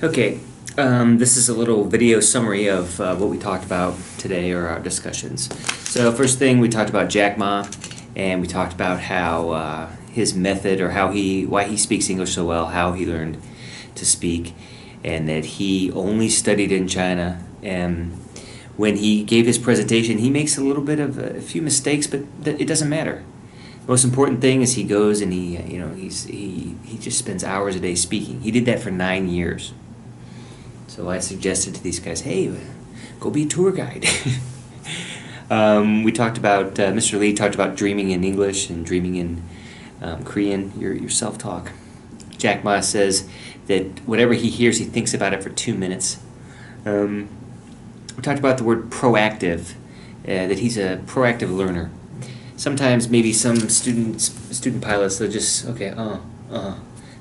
Okay, this is a little video summary of what we talked about today, or our discussions. So first thing, we talked about Jack Ma, and we talked about how his method, or why he speaks English so well, how he learned to speak, and that he only studied in China. And when he gave his presentation, he makes a little bit of a few mistakes, but it doesn't matter. The most important thing is he goes and he just spends hours a day speaking. He did that for 9 years. So I suggested to these guys, hey, go be a tour guide. We talked about, Mr. Lee talked about dreaming in English and dreaming in Korean, your self-talk. Jack Ma says that whatever he hears, he thinks about it for 2 minutes. We talked about the word proactive, that he's a proactive learner. Sometimes maybe some student pilots, they'll just, okay,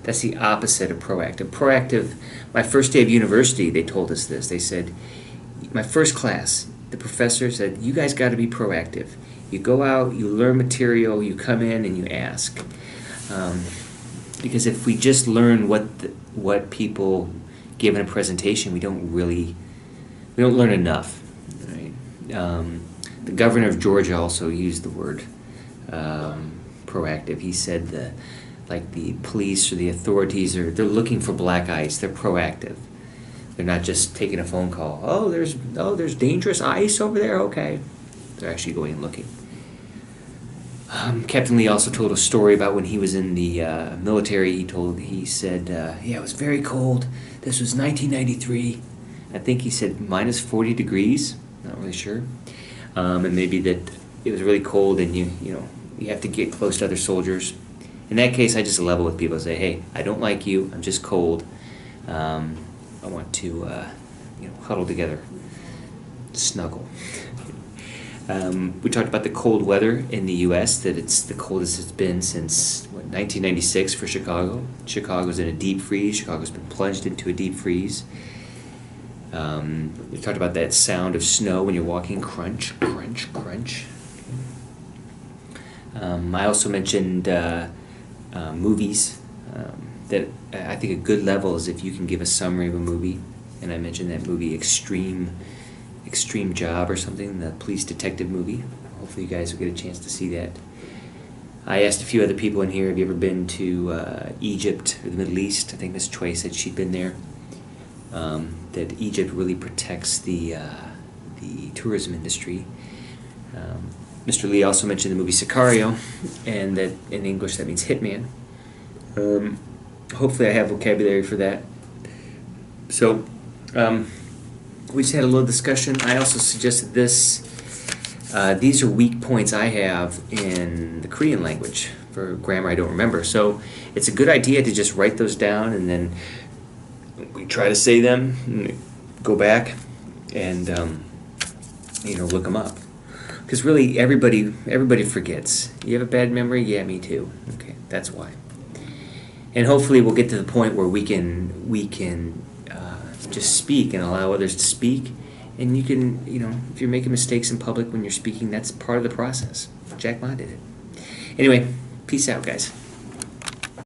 that's the opposite of proactive. Proactive, my first day of university, they told us this. They said, my first class, the professor said, you guys got to be proactive. You go out, you learn material, you come in and you ask. Because if we just learn what people give in a presentation, we don't learn enough. Right? The governor of Georgia also used the word proactive. He said the police or the authorities they're looking for black ice. They're proactive. They're not just taking a phone call. Oh, there's dangerous ice over there. Okay, they're actually going and looking. Captain Lee also told a story about when he was in the military. He said, yeah, it was very cold. This was 1993. I think he said minus 40 degrees. Not really sure. And maybe that it was really cold, and you have to get close to other soldiers. In that case, I just level with people and say, hey, I don't like you, I'm just cold. I want to huddle together, snuggle. We talked about the cold weather in the U.S., that it's the coldest it's been since 1996 for Chicago. Chicago's in a deep freeze. Chicago's been plunged into a deep freeze. We talked about that sound of snow when you're walking, crunch, crunch, crunch. I also mentioned movies, that I think a good level is if you can give a summary of a movie, and I mentioned that movie Extreme Job or something, the police detective movie. Hopefully you guys will get a chance to see that. I asked a few other people in here, have you ever been to Egypt or the Middle East? I think Miss Choi said she'd been there. That Egypt really protects the tourism industry. Mr. Lee also mentioned the movie Sicario, and that in English that means hitman. Hopefully I have vocabulary for that. So we just had a little discussion. I also suggested this. These are weak points I have in the Korean language. For grammar I don't remember. So it's a good idea to just write those down, and then we try to say them, and go back, and look them up. Because really, everybody forgets. You have a bad memory? Yeah, me too. Okay, that's why. And hopefully, we'll get to the point where we can just speak and allow others to speak. And you can, if you're making mistakes in public when you're speaking, that's part of the process. Jack Ma did it. Anyway, peace out, guys.